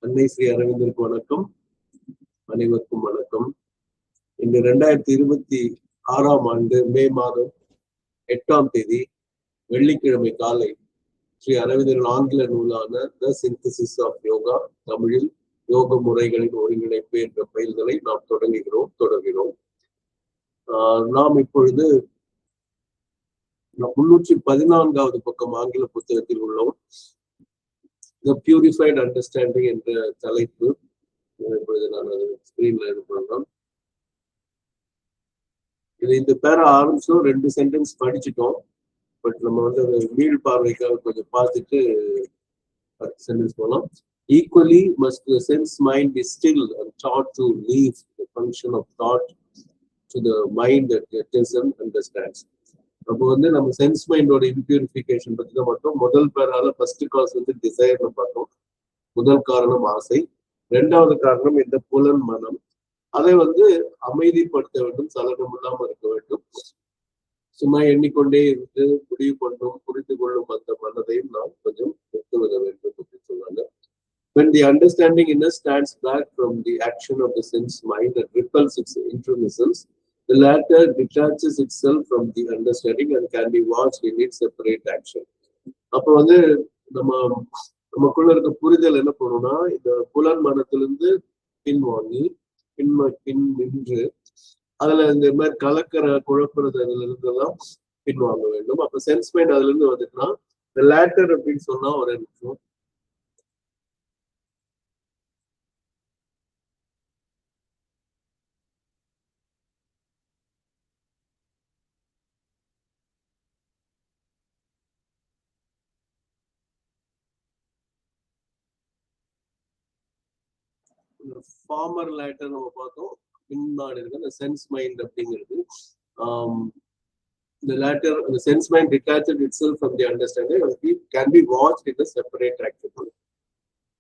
அன்னை ஸ்ரீ அரவிந்தருக்கு வணக்கம். அனைவருக்கும் வணக்கம். இந்த 2026ஆம் ஆண்டு மே மாதம் 8ஆம் தேதி வெள்ளிக்கிழமை காலை ஸ்ரீ அரவிந்தரின் ஆங்கில நூலான த சிந்தசிஸ் ஆஃப் யோகா, தமிழில் யோக முறைகளின் ஒருங்கிணைப்பு என்ற பயில்களை நாம் தொடர்கிறோம். நாம் இப்பொழுது 314வது பக்கம் ஆங்கில புத்தகத்தில் உள்ளோம். The Purified Understanding என்ற தலைப்பு. இப்பொழுது நான் அது ஸ்கிரீன்ல எடுக்கிறேன். இந்த பேர ஆரம்பிச்சோம், 2 சென்டென்ஸ் படிச்சுட்டோம். பட் நம்ம வந்து மீள் பார்வைக்காக கொஞ்சம் பார்த்துட்டு அடுத்த சென்டென்ஸ் போகலாம். Equally must the sense mind be still and taught to leave the function of thought to the mind that gets and understands. அப்போ வந்து நம்ம சென்ஸ் மைண்டோட இம்பியூரிஃபிகேஷன் பத்தி தான் பார்த்தோம். முதல் பேரால ஃபர்ஸ்ட் காஸ் வந்து டிசைர்னு பார்த்தோம். முதல் காரணம் ஆசை, 2வது காரணம் இந்த புலன் மனம். அதை வந்து அமைதிப்படுத்த வேண்டும், சலனம் இல்லாம இருக்க வேண்டும். சும்மா எண்ணிக்கொண்டே இருந்து முடிவு கொண்டும் புரிந்து கொள்ளும் அந்த மனதையும் நாம் கொஞ்சம் ஒத்துவிட வேண்டும் அப்படின்னு சொல்றாங்க. When the understanding inner stands back from the action of the sense mind and repels its intromissions, the latter detaches itself from the understanding and can be watched in its separate action. அப்போ வந்து நமக்குள்ள இருக்க புரிதல் என்ன பண்ணணும்னா, இந்த புலன் மனத்திலிருந்து பின்வாங்கி பின் நின்று அதுல இந்த மாதிரி கலக்கிற குழப்பறது அதுல இருந்தெல்லாம் பின்வாங்க வேண்டும். அப்ப சென்ஸ் மைண்ட் அதுல இருந்து வந்துட்டுனா இந்த லேட்டர் அப்படின்னு சொன்னா ஒரு நிமிஷம். ஃபார்மர் லேட்டர் நம்ம பார்த்தோம், பின்னாடி இருக்கு அந்த சென்ஸ் மைண்ட் அப்படிங்கிறது. The latter, the sense mind detached itself from the understanding and it can be watched in a separate action.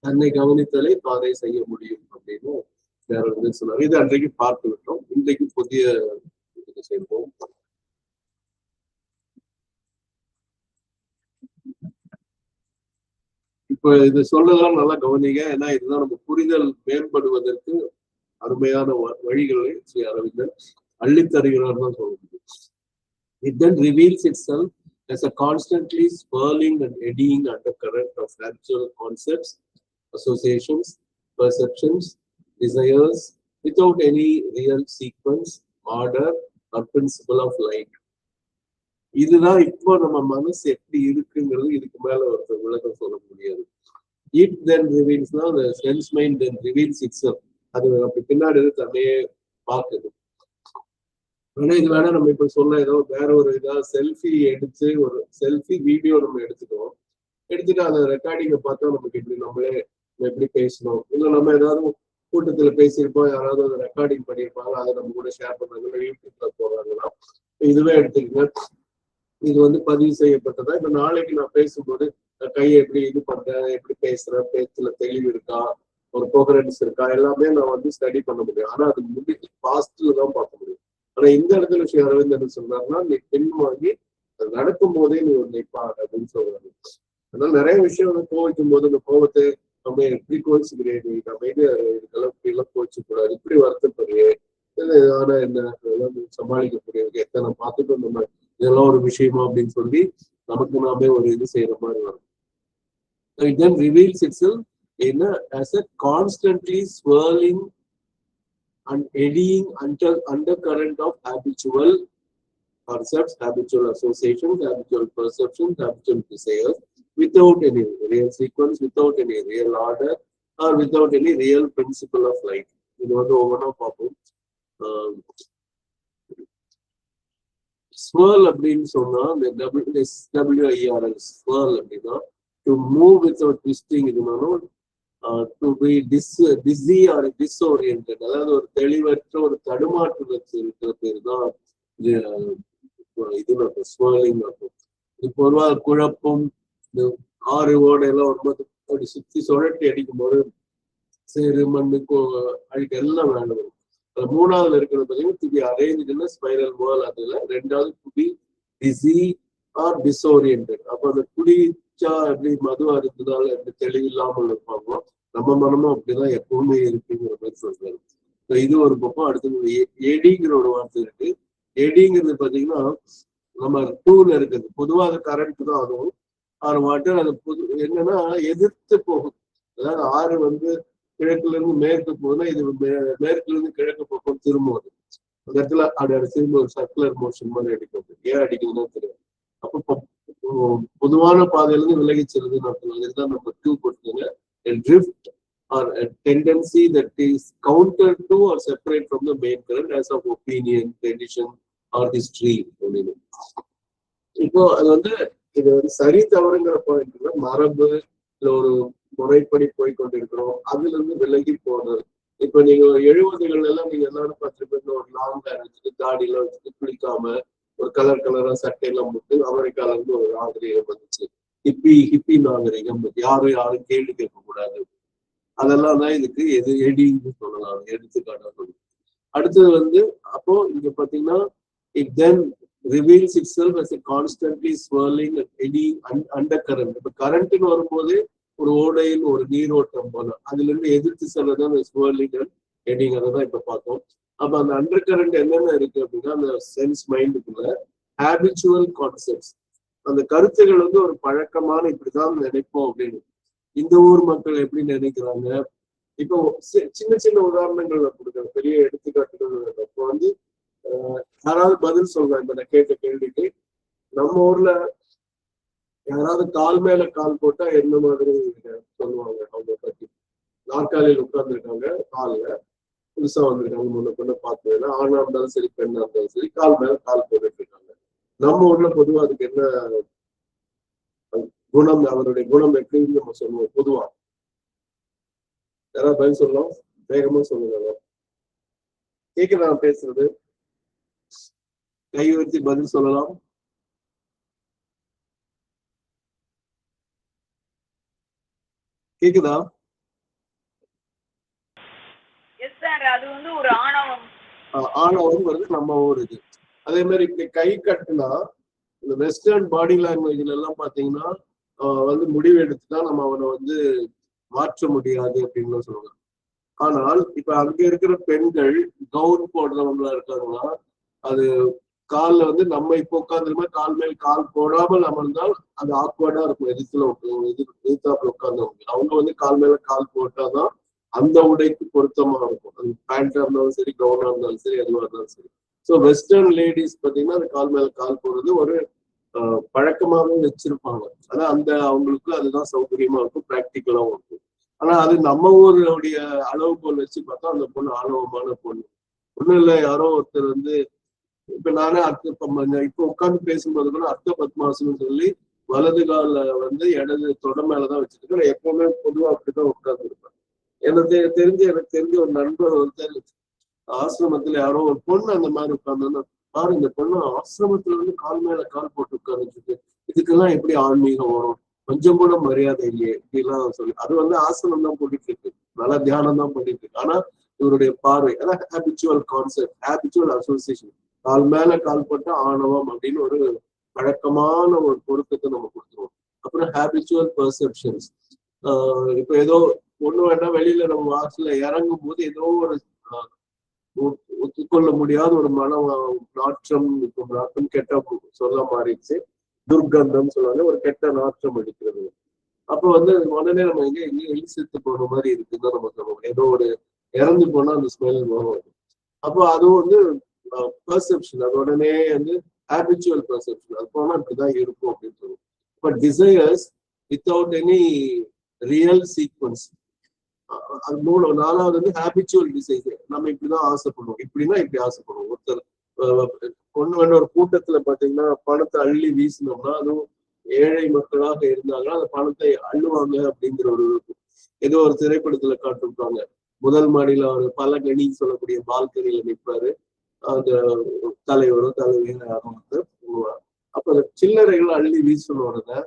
தன்னை கவனித்தலை தானே செய்ய முடியும் அப்படின்னு வேற வந்து சொன்னார். இது அன்றைக்கு பார்த்து விட்டோம். இன்றைக்கு புதிய இது செய்வோம். இப்ப இது சொல்றதெல்லாம் நல்லா கவனிங்க. ஏன்னா இதுதான் நம்ம புரிதல் மேம்படுவதற்கு அருமையான வழிகளை ஸ்ரீ அரவிந்தர் அள்ளித்தருகிறார் தான் சொல்ல முடியும். It then reveals itself as a constantly swirling and eddying undercurrent of habitual concepts, associations, perceptions, desires, without any real sequence, order, or principle of light. இதுதான் இப்போ நம்ம மனசு எப்படி இருக்குங்கிறது இதுக்கு மேல ஒரு விளக்கம் சொல்ல முடியாது. It then reveals, the sense mind then reveals itself. அது அப்படி பின்னாடி தன்னையே பார்க்குது. ஆனா இது வேணா நம்ம இப்ப சொல்ல ஏதோ வேற ஒரு இதாவது செல்ஃபி எடுத்து ஒரு செல்ஃபி வீடியோ நம்ம எடுத்துட்டு அந்த ரெக்கார்டிங்கை பார்த்தா நமக்கு இப்படி நம்மளே எப்படி பேசணும், இல்லை நம்ம ஏதாவது கூட்டத்துல பேசியிருப்போம், யாராவது ஒரு ரெக்கார்டிங் பண்ணியிருப்பாங்க, அதை நம்ம கூட ஷேர் பண்றாங்க, யூடியூப்ல போடுறாங்கன்னா இதுவே எடுத்துக்கங்க. இது வந்து பதிவு செய்யப்பட்டதா. இப்ப நாளைக்கு நான் பேசும்போது கையை எப்படி இது பண்றேன், எப்படி பேசுறேன், பேச்சுல தெளிவு இருக்கா, ஒரு கோகரன்ஸ் இருக்கா, எல்லாமே நான் வந்து ஸ்டடி பண்ண முடியும். ஆனா அது முடிஞ்சு பாஸ்ட்ல தான் பார்க்க முடியும். ஆனா இந்த இடத்துல ஸ்ரீ அரவிந்த் என்ன சொல்றாருன்னா, நீ பின்வாங்கி அது நடக்கும் போதே நீ ஒன்னை பாரு அப்படின்னு சொல்றாரு. அதனால நிறைய விஷயம் வந்து கோவிக்கும் போது அந்த கோபத்தை நம்ம எப்படி கோவிச்சுக்கிறேன், நம்ம இதுக்கெல்லாம் கோவிச்சு கூடாது, இப்படி வருத்தப்படுறியே, ஆனா என்ன சமாளிக்கக்கூடியது எத்தனை பார்த்துட்டு நம்ம இதெல்லாம் ஒரு விஷயமா அப்படின்னு சொல்லி நமக்கு நாமே ஒரு இது செய்யற மாதிரி வரும். It then reveals itself as a constantly swirling and eddying undercurrent of habitual concepts, habitual associations, habitual perceptions, habitual desires, without any real sequence, without any real order, or without any real principle of life. இது வந்து ஒவ்வொன்றா பார்ப்போம். Swirl அப்படின்னு சொன்னா இந்த WIRL swirl அப்படின்னா to move without twisting, இதுனாலும் to be dizzy or disoriented, அதாவது ஒரு தெளிவற்ற ஒரு தடுமாற்றத்தில் இருக்கிற பேர் தான் இது ஸ்வர்லிங் ஆகும். இப்போ ஒரு குழப்பம், இந்த ஆறு ஓடையெல்லாம் வரும்போது அப்படி சுத்தி சுழட்டி அடிக்கும் போது சேரு மண்ணு அழுக்கு எல்லாம் வேணும். மூணாவதுல இருக்கிறது பார்த்தீங்கன்னா to be arranged spiral whorl. அதுல 2வது to be dizzy or disoriented. அப்போ அந்த குடிச்சா எப்படி மது அருந்ததால எப்படி தெளிவில்லாமல் இருப்பாங்களோ நம்ம மனமும் அப்படிதான் எப்பவுமே இருக்குங்கிற மாதிரி சொல்றாரு. இது ஒரு பக்கம். அடுத்தது எடிங்கிற ஒரு வார்த்தை இருக்கு. எடிங்கிறது பாத்தீங்கன்னா நம்ம டூல இருக்குது. பொதுவா அது கரண்ட் தான். அதுவும் 6 வாட்டர். அது என்னன்னா எதிர்த்து போகும். அதாவது 6 வந்து கிழக்குல இருந்து மேற்கு போகுதுன்னா இது மேற்குல இருந்து கிழக்கு பக்கம் திரும்புவது. அந்த இடத்துல அது திரும்ப ஒரு சர்க்குலர் மோஷன் மாதிரி அடிக்கிறது. ஏன் அடிக்குதுன்னு தெரியாது. அப்போ பொதுவான பாதையிலிருந்து விலகி செல்லுதுன்னு அர்த்தம். இதுதான் நம்ம டூ கொடுத்துங்க. drift or a tendency that is counter to or separate from the main current as of opinion, tradition or history. இப்போ அது வந்து இது வந்து சரி தவறுங்கிற பாயிண்ட்ல மரபு இல்ல ஒரு முறைப்படி போய் கொண்டிருக்கிறோம். அதுல இருந்து விலகி போனது. இப்ப நீங்க 70கள் எல்லாம் நீங்க எல்லாரும் பார்த்துட்டு ஒரு லாங் ஹேர் வச்சுட்டு தாடியெல்லாம் வச்சுட்டு குளிக்காம ஒரு கலரா சட்டையெல்லாம் போட்டு அமெரிக்கால இருந்து ஒரு நாகரிகம் வந்துச்சு. ஹிப்பி நாகரிகம். யாரும் கேள்வி கேட்க கூடாது. அதெல்லாம் தான் இதுக்கு எடின்னு சொல்லலாம். எடுத்துக்காட்டா சொல்லி. அடுத்தது வந்து அப்போ இங்க பாத்தீங்கன்னா it then reveals itself as a constantly swirling eddy undercurrent. இப்ப கரண்ட்னு வரும்போது ஒரு ஓடையில் ஒரு நீரோட்டம் போல அதுல இருந்து எதிர்த்து செல்றதான் ஸ்வர்லிங் அண்ட் எடிங். அதை தான் இப்ப பார்த்தோம். அப்ப அந்த அண்டர் கரண்ட் என்னென்ன இருக்கு அப்படின்னா அந்த சென்ஸ் மைண்டுக்குள்ள ஹேபிச்சுவல் கான்செப்ட்ஸ், அந்த கருத்துகள் வந்து ஒரு பழக்கமான இப்படிதான் நினைப்போம் அப்படின்னு. இந்த ஊர் மக்கள் எப்படி நினைக்கிறாங்க. இப்போ சின்ன சின்ன உதாரணங்கள் கொடுக்குற பெரிய எடுத்துக்காட்டுகள். இப்போ வந்து யாராவது பதில் சொல்றாங்க. இப்ப நான் கேட்ட கேள்விக்கு நம்ம ஊர்ல யாராவது கால் மேல கால் போட்டா என்ன மாதிரி சொல்லுவாங்க அவங்க பத்தி. நாற்காலியில் உட்கார்ந்துருக்காங்க, காலில் புதுசா வந்திருக்காங்க, முன்ன பார்த்து ஆணா இருந்தாலும் சரி பெண்ணா இருந்தாலும் சரி கால் மேல கால் போட்டுட்டு இருக்காங்க. நம்ம ஊர்ல பொதுவா அதுக்கு என்ன குணம், அவருடைய குணம் எப்படின்னு நம்ம சொல்லுவோம் பொதுவா. யாராவது பதில் சொல்லலாம், வேகமா சொல்லுங்க. கேக்குதா நான் பேசுறது? கை உயர்த்தி பதில் சொல்லலாம். கேக்குதா? அது வந்து ஒரு ஆணவம். ஆணவம் வருது நம்ம ஊருக்கு. அதே மாதிரி இப்படி கை கட்டுனா இந்த வெஸ்டர்ன் பாடி லாங்குவேஜ்ல எல்லாம் பாத்தீங்கன்னா வந்து முடிவு எடுத்துதான் நம்ம அவனை வந்து மாற்ற முடியாது அப்படின்னு சொல்லுவாங்க. ஆனால் இப்ப அங்க இருக்கிற பெண்கள் கவுன் போடுறவங்களா இருக்காங்கன்னா அது காலில் வந்து நம்ம இப்போ உட்காந்துருமா கால் மேல் கால் போடாமல் அமர்ந்தால் அது ஆக்வர்டா இருக்கும். எதிர்த்தாப்புல உட்கார்ந்தவங்க அவங்க வந்து கால் மேல கால் போட்டாதான் அந்த உடைக்கு பொருத்தமா இருக்கும். அது பேண்டா இருந்தாலும் சரி, கவுனா இருந்தாலும் சரி, எதுவா இருந்தாலும் சரி. ஸோ வெஸ்டர்ன் லேடிஸ் பார்த்தீங்கன்னா அது கால் மேல கால் போடுறது ஒரு பழக்கமாவே வச்சிருப்பாங்க. ஆனா அந்த அவங்களுக்கு அதுதான் சௌகரியமா இருக்கும், ப்ராக்டிக்கலாவும் இருக்கும். ஆனா அது நம்ம ஊருடைய அளவுகோல் வச்சு பார்த்தா அந்த பொண்ணு ஆணவமான பொண்ணு. ஒண்ணும் இல்லை, யாரோ ஒருத்தர் வந்து இப்ப நானே இப்ப உட்காந்து பேசும்போது கூட அர்த்த பத்மாசனம் சொல்லி வலது கால வந்து இடது தொட மேலதான் வச்சிருக்கேன். எப்பவுமே பொதுவா அப்படிதான் உட்கார்ந்து இருப்பேன். எனக்கு தெரிஞ்ச ஒரு நண்பர் ஒருத்தர் ஆசிரமத்துல யாரோ ஒரு பொண்ணு அந்த மாதிரி உட்கார்ந்து பாரு, இந்த பொண்ணு ஆசிரமத்துல வந்து கால் மேல கால் போட்டு உட்கார்ந்துட்டு இதுக்கெல்லாம் எப்படி ஆன்மீகம் வரும், கொஞ்சம் கூட மரியாதை இல்லையே இப்படிலாம் சொல்லி. அது வந்து ஆசனம் தான் போட்டுட்டு இருக்கு, நல்லா தியானம் தான் பண்ணிட்டு இருக்கு. ஆனா இவருடைய பார்வை அதான் ஹேபிச்சுவல் கான்செப்ட், ஹேபிச்சுவல் அசோசியேஷன். கால் மேல கால் போட்டா ஆணவம் அப்படின்னு ஒரு பழக்கமான ஒரு பொருத்தத்தை நம்ம கொடுத்துருவோம். அப்புறம் ஹேபிச்சுவல் பெர்செப்ஷன்ஸ். இப்ப ஏதோ ஒண்ணு வேண்டாம், வெளியில நம்ம வாசல்ல இறங்கும் போது ஏதோ ஒரு ஒத்துக்கொள்ள முடியாத ஒரு நாற்றம், இப்போ நாற்றம் கெட்ட சொல்ல மாறிடுச்சு, துர்கந்தம் சொல்லுவாங்க, ஒரு கெட்ட நாற்றம் அடிக்கிறது. அப்ப வந்து உடனே நம்ம எங்கேயும் எலி செத்து போன மாதிரி இருக்குன்னு நம்ம சொல்லுவோம். ஏதோ ஒரு இறந்து போனா அந்த ஸ்மெல் வரும். அப்போ அதுவும் வந்து பெர்செப்ஷன், அது உடனே வந்து ஹேபிச்சுவல் பெர்செப்ஷன். அது போனா இப்படிதான் இருக்கும் அப்படின்னு சொல்லுவோம். But desires without any real sequence. அது நாலாவது வந்து ஹேபிச்சுவல் டிசைஸ். நம்ம இப்படிதான் ஆசைப்படுவோம், இப்படின்னா இப்படி ஆசைப்படுவோம். ஒருத்தர் ஒண்ணு வேண்ட ஒரு கூட்டத்துல பாத்தீங்கன்னா பணத்தை அள்ளி வீசினோம்னா, அதுவும் ஏழை மக்களாக இருந்தாங்கன்னா அந்த பணத்தை அள்ளுவாங்க அப்படிங்கிற ஒரு ஏதோ ஒரு திரைப்படத்துல காட்டிருப்பாங்க. முதல் மாடியில ஒரு பலகணி சொல்லக்கூடிய பால்கனியில நிற்பாரு அந்த தலைவரும் தலைவியும் யாரும் வந்து. அப்ப சில்லறைகளை அள்ளி வீசணும்னு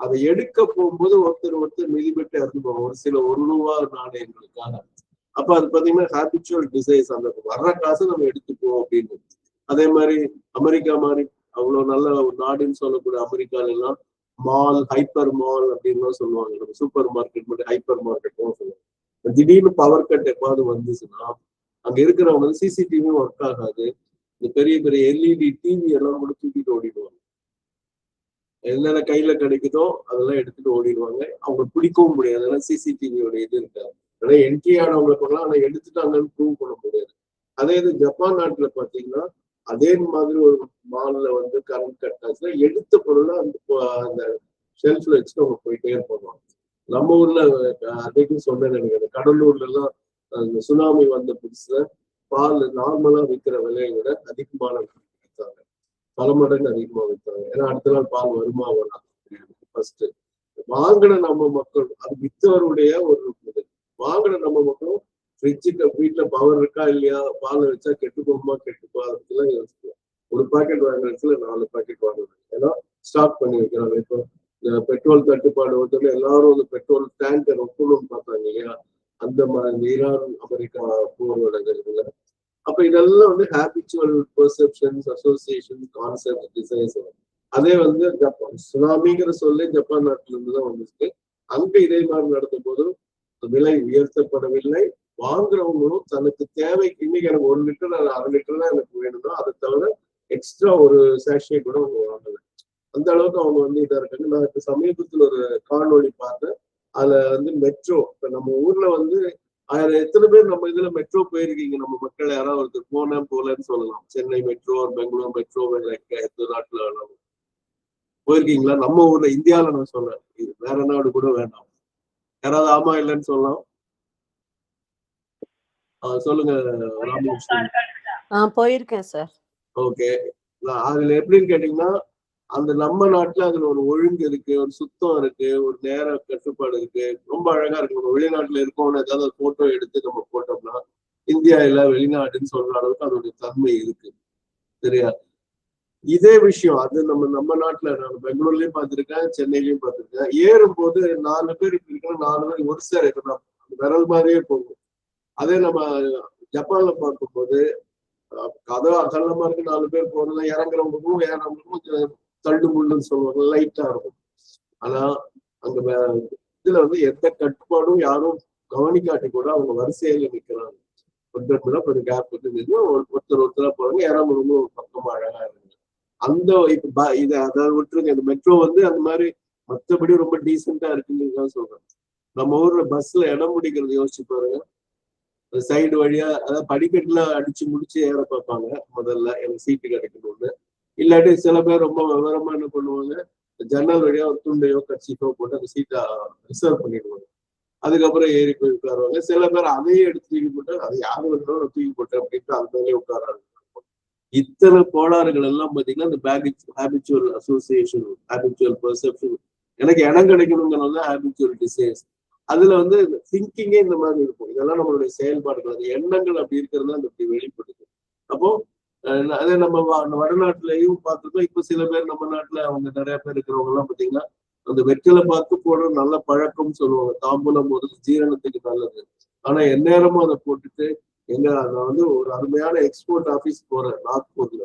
அதை எடுக்க போகும்போது ஒருத்தர் மிதிபட்டு இறந்து போவோம், ஒரு சில 1 ரூபா நாணயங்களுக்காக. அப்ப அது பாத்தீங்கன்னா ஹேபிச்சுவல் டிசைஸ். அந்த வர்ற காசை நம்ம எடுத்துப்போம் அப்படின்னு. அதே மாதிரி அமெரிக்கா மாதிரி அவ்வளவு நல்ல ஒரு நாடுன்னு சொல்லக்கூடிய அமெரிக்கால எல்லாம் மால், ஹைப்பர் மால் அப்படின்னு சொல்லுவாங்க. நம்ம சூப்பர் மார்க்கெட் மட்டும் ஹைப்பர் மார்க்கெட்டும் சொல்லுவாங்க. திடீர்னு பவர் கட் எப்பாவது வந்துச்சுன்னா அங்க இருக்கிறவங்க சிசிடிவியும் ஒர்க் ஆகாது. இந்த பெரிய பெரிய எல்இடி டிவி எல்லாம் கூட தூக்கிட்டு ஓடிடுவாங்க. என்னென்ன கையில கிடைக்குதோ அதெல்லாம் எடுத்துட்டு ஓடிடுவாங்க. அவங்க பிடிக்கவும் முடியாது. அதெல்லாம் சிசிடிவியோட இது இருக்காது. ஆனா என்ட்ரி ஆனவங்க பண்ணலாம், ஆனா எடுத்துட்டாங்கன்னு ப்ரூவ் பண்ண முடியாது. அதே இது ஜப்பான் நாட்டுல பாத்தீங்கன்னா அதே மாதிரி ஒரு மால்ல வந்து கரண்ட் கட் ஆச்சுன்னா எடுத்த பொருளை அந்த ஷெல்ஃப்ல வச்சுட்டு அவங்க போயிட்டே இருப்பாங்க. நம்ம ஊர்ல அன்னைக்கும் சொன்னேன்னு நினைக்கிறேன், கடலூர்ல எல்லாம் அந்த சுனாமி வந்த புதுசுல பால் நார்மலா விற்கிற விலையை விட அதிகமான விற்றாங்க. பல மடங்கு அதிகமா விற்றாங்க. ஏன்னா அடுத்த நாள் பால் வருமா வராது ஃபர்ஸ்ட். வாங்கின நம்ம மக்கள் அது வித்தவருடைய ஒரு வாங்கின நம்ம மக்களும் ஃப்ரிட்ஜுக்கு வீட்டுல பவர் இருக்கா இல்லையா, பால் வச்சா கெட்டு போகுமா கெட்டு போகாதுலாம் யோசிக்கலாம். ஒரு பாக்கெட் வாங்குற இடத்துல 4 பாக்கெட் வாங்குறாங்க. ஏன்னா ஸ்டாக் பண்ணி வைக்கிறாங்க. இப்போ இந்த பெட்ரோல் தட்டுப்பாடு வந்து எல்லாரும் வந்து பெட்ரோல் டேங்கர் ஒப்பணும்னு பார்த்தாங்க இல்லையா, அந்த மாதிரி ஈரான் அமெரிக்கா போரோட இதுல. அப்ப இதெல்லாம் வந்து habitual perceptions, association, concept, designs. அதே வந்து ஜப்பான் சுனாமிங்கிற சொல்லி ஜப்பான் நாட்டுல இருந்து தான் வந்துச்சு. அங்க இதே மாதிரி நடந்த போதும் விலை உயர்த்தப்படவில்லை. வாங்குறவங்களும் தனக்கு தேவைக்கு இன்னைக்கு எனக்கு 1 லிட்டர் 1/2 லிட்டர் தான் எனக்கு வேணும்னா அதை தவிர எக்ஸ்ட்ரா ஒரு சேஷே கூட அவங்க வாங்கல. அந்த அளவுக்கு அவங்க வந்து இதா இருக்காங்க. நான் இப்ப சமீபத்துல ஒரு காணொளி பார்த்தேன். அதுல வந்து மெட்ரோ, இப்ப நம்ம ஊர்ல வந்து எத்தனை பேர் நம்ம இதுல மெட்ரோ போயிருக்கீங்க? நம்ம மக்கள் யாராவது ஒருத்தர் போனேன் போலன்னு சொல்லலாம். சென்னை மெட்ரோ, பெங்களூர் மெட்ரோ, எந்த நாட்டுல வேணாலும் போயிருக்கீங்களா? நம்ம ஊர்ல இந்தியாவில நான் சொல்றேன், இது வேற நாடு கூட வேண்டாம். யாராவது ஆமா இல்லைன்னு சொல்லலாம். சொல்லுங்க ராமகிருஷ்ணன். போயிருக்கேன் சார். ஓகே. அதுல எப்படின்னு கேட்டீங்கன்னா, அந்த நம்ம நாட்டுல அதுல ஒரு ஒழுங்கு இருக்கு, ஒரு சுத்தம் இருக்கு, ஒரு நேர கட்டுப்பாடு இருக்கு, ரொம்ப அழகா இருக்கு. நம்ம வெளிநாட்டுல இருக்கோம்னு ஏதாவது போட்டோ எடுத்து நம்ம போட்டோம்னா இந்தியா இல்ல வெளிநாடுன்னு சொல்ற அளவுக்கு அதோட தன்மை இருக்கு. சரியா? இதே விஷயம் அது நம்ம நாட்டுல நான் பெங்களூர்லயும் பார்த்திருக்கேன், சென்னையிலயும் பார்த்திருக்கேன். ஏறும் போது 4 பேர் இப்படி இருக்கணும், 4 பேர் ஒரு சேர இருக்கணும், விரல் மாதிரியே போகும். அதே நம்ம ஜப்பான்ல பார்க்கும்போது கதவு அகலமா இருக்கு, 4 பேர் போறது, இறங்குறவங்களுக்கும் ஏறவங்களுக்கும் தள்ளு முள்ளுன்னு சொல்லுவாங்க, லைட்டா இருக்கும். ஆனா அங்க இதுல வந்து எந்த கட்டுப்பாடும் யாரும் கவனிக்காட்டி கூட அவங்க வரிசையில நிக்கிறாங்க. கொஞ்சம் கேப் விட்டு ஒருத்தரா போறாங்க, இறங்குறவங்க ஒரு பக்கமா அழகா இருக்கு. அந்த இப்ப இதை அதாவது விட்டுருங்க, இந்த மெட்ரோ வந்து அந்த மாதிரி மற்றபடி ரொம்ப டீசெண்டா இருக்குன்னு தான் சொல்றேன். நம்ம ஊர்ல பஸ்ல இடம் பிடிக்கிறது யோசிச்சு பாருங்க. சைடு வழியா அதாவது படிக்கட்டுல அடிச்சு முடிச்சு ஏற பார்ப்பாங்க முதல்ல, எனக்கு சீட்டு கிடைக்கணும்னு. இல்லாட்டி சில பேர் ரொம்ப விவரமா என்ன பண்ணுவாங்க, ஜன்னல் வழியா ஒரு துண்டையோ கட்சிக்கோ போட்டு அந்த சீட்டை ரிசர்வ் பண்ணிடுவாங்க. அதுக்கப்புறம் ஏறி போய் உட்காருவாங்க. சில பேர் அதையே எடுத்து தூக்கி போட்டு அதை யாரு வேணும் தூக்கி போட்டு அப்படின்ட்டு அந்த மேலே உட்காராங்க. இத்தனை கோளாறுகள் எல்லாம் பாத்தீங்கன்னா இந்த ஹேபிச்சுவல் அசோசியேஷன், ஹேபிச்சுவல் பெர்செப்ஷன், எனக்கு இடம் கிடைக்கணுங்கிறது ஹேபிச்சுவல் டிசைர்ஸ். அதுல வந்து திங்கிங்கே இந்த மாதிரி இருக்கும். இதெல்லாம் நம்மளுடைய செயல்பாடுகள், அது எண்ணங்கள் அப்படி இருக்கிறது அந்த இப்படி வெளிப்படுது. அப்போ அதே நம்ம வடநாட்டுலயும் பார்த்துட்டோம். இப்ப சில பேர் நம்ம நாட்டுல அவங்க நிறைய பேர் இருக்கிறவங்க எல்லாம் பாத்தீங்கன்னா அந்த வெற்றில பார்த்து போடுற நல்ல பழக்கம்னு சொல்லுவாங்க. தாம்பூலம் போது ஜீரணத்துக்கு நல்லது. ஆனா எந்நேரமும் அதை போட்டுட்டு நான் வந்து ஒரு அருமையான எக்ஸ்போர்ட் ஆஃபீஸ் போறேன் நாக்பூர்ல.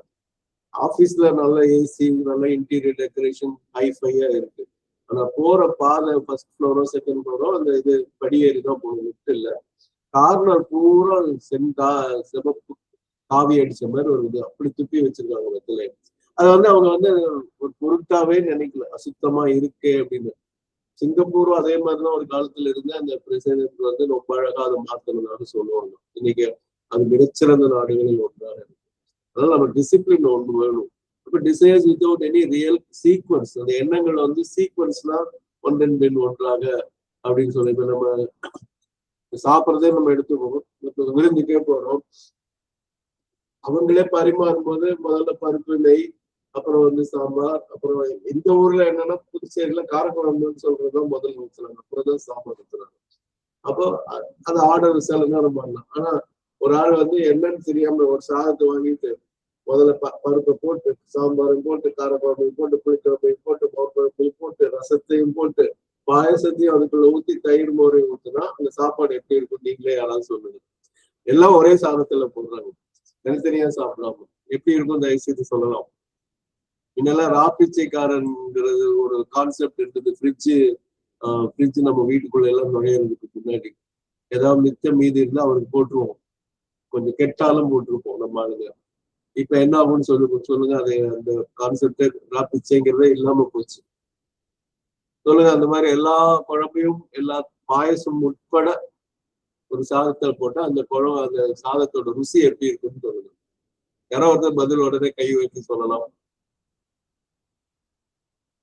ஆபீஸ்ல நல்ல ஏசி, நல்ல இன்டீரியர் டெக்கரேஷன் ஹைஃபையா இருக்கு. ஆனா போற பாதை ஃபர்ஸ்ட் ஃப்ளோரோ செகண்ட் ஃப்ளோரோ அந்த இது படியேறி தான் போகணும், லிஃப்ட் இல்ல. கார்னர் பூரா சிவப்பு காவி அடிச்ச மாதிரி ஒரு இது அப்படி துப்பி வச்சிருக்காங்க வெத்தில. அது வந்து அவங்க வந்து ஒரு பொருட்டாவே நினைக்கல, அசுத்தமா இருக்கு அப்படின்னு. சிங்கப்பூரும் அதே மாதிரிதான் ஒரு காலத்துல இருந்து அந்த பிரசிடென்ட் வந்து ரொம்ப அழகா அதை மாத்தணும்னு சொல்லுவாங்க. இன்னைக்கு அது மிகச்சிறந்த நாடுகளில் ஒன்றாக இருக்கு. அதனால நம்ம டிசிப்ளின் ஒன்று வேணும். இப்ப desires without any real sequence, அந்த எண்ணங்கள் வந்து சீக்வன்ஸ்னா ஒன்றன் பின் ஒன்றாக அப்படின்னு சொல்லி. இப்ப நம்ம சாப்பிட்றதே நம்ம எடுத்துக்கணும், விருந்துக்கே போறோம், அவங்களே பரிமாறும் போது முதல்ல பருப்பு, நெய், அப்புறம் வந்து சாம்பார், அப்புறம் இந்த ஊர்ல என்னன்னா புதுச்சேரியில காரக்குழம்புன்னு சொல்றதுதான் முதல் ஊத்துறாங்க, அப்புறம் தான் சாம்பார் ஊத்துறாங்க. அப்போ அது ஆர்டர் சில நேரம் பண்ணலாம். ஆனா ஒரு ஆள் வந்து என்னன்னு தெரியாம ஒரு சாதத்தை வாங்கிட்டு முதல்ல பருப்பை போட்டு, சாம்பாரையும் போட்டு, காரக்குழம்பையும் போட்டு, புளிக்குழம்பையும் போட்டு, மோர்குழம்பையும் போட்டு, ரசத்தையும் போட்டு, பாயசத்தையும் அதுக்குள்ள ஊத்தி, தயிர் மோரையும் ஊத்துனா அந்த சாப்பாடு எப்படி இருக்கும் நீங்களே யாராவது சொல்லுங்க. எல்லாம் ஒரே சாதத்துல போடுறாங்க, தனித்தனியா சாப்பிடாம. எப்படி இருக்கும் தயவுசெய்து சொல்லலாம். முன்னெல்லாம் ராப்பிச்சைக்காரன்ங்கிறது ஒரு கான்செப்ட் இருந்தது. ஃப்ரிட்ஜ் நம்ம வீட்டுக்குள்ள எல்லாம் நுழையிறதுக்கு முன்னாடி ஏதாவது மிச்சம் மீதி இருந்தா அவருக்கு போட்டுருவோம், கொஞ்சம் கெட்டாலும் போட்டிருப்போம் நம்ம ஆளுங்க. இப்ப என்ன ஆகும்னு சொல்லுங்க. அது அந்த கான்செப்டே பிச்சைங்கிறதே இல்லாம போச்சு. சொல்லுங்க, அந்த மாதிரி எல்லா குழம்பையும் எல்லா பாயசம் உட்பட ஒரு சாதத்தில் போட்டா அந்த குழம்பு அந்த சாதத்தோட ருசி எப்படி இருக்குன்னு சொல்லுங்க. யாரோ ஒருத்தர் பதில் உடனே கை வைத்து சொல்லலாம்.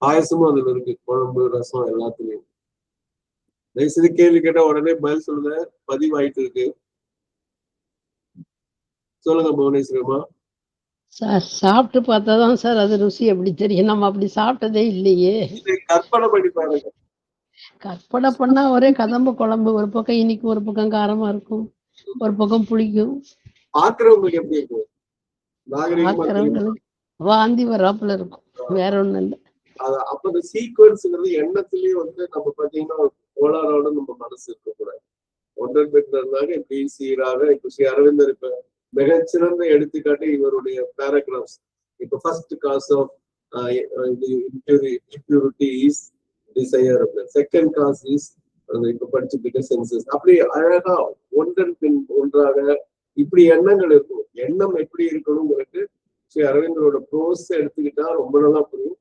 பாயசமும் அதுல இருக்கு, குழம்பு ரசம் எல்லாத்துலயும். தயவுசெய்து கேள்வி கேட்டா உடனே பதில் சொல்லுங்க, பதிவாயிட்டு இருக்கு. சொல்லுங்க புவனேஸ்வரமா. சார் சாப்பிட்டு பார்த்தாதான் சார் அது ருசி எப்படி தெரியும், நம்ம அப்படி சாப்பிட்டதே இல்லையே. கற்பனை பண்ணி பாருங்க. கற்பனை பண்ணா ஒரே கதம்பு குழம்பு, ஒரு பக்கம் இனிக்கும் ஒரு பக்கம் காரமா இருக்கும், ஒரு பக்கம் புளிக்கும். பாக்குறவங்களுக்கு எப்படி இருக்கும்? பாக்குறவங்களுக்கு வாந்தி வராப்புல இருக்கும், வேற ஒண்ணும் இல்லை. அப்ப இந்த சீக்வன்ஸ்ங்கிறது எண்ணத்திலேயே வந்து நம்ம பாத்தீங்கன்னா கோளாரோட நம்ம மனசு இருக்கக்கூடாது. ஒன்றன் பெற்றாக இப்படி சீராக இப்ப ஸ்ரீ அரவிந்தர் இப்ப மிகச்சிறந்த எடுத்துக்காட்டு இவருடைய பேராகிராஃப்ஸ். இப்ப first cause of impurity is desire, second cause is இப்ப படிச்சுக்கிட்ட சென்சஸ். அப்படி அழகா ஒன்றன் பின் ஒன்றாக இப்படி எண்ணங்கள் இருக்கும். எண்ணம் எப்படி இருக்கணுங்கிறது ஸ்ரீ அரவிந்தரோட ப்ரோஸ் எடுத்துக்கிட்டா ரொம்ப நல்லா புரியும்.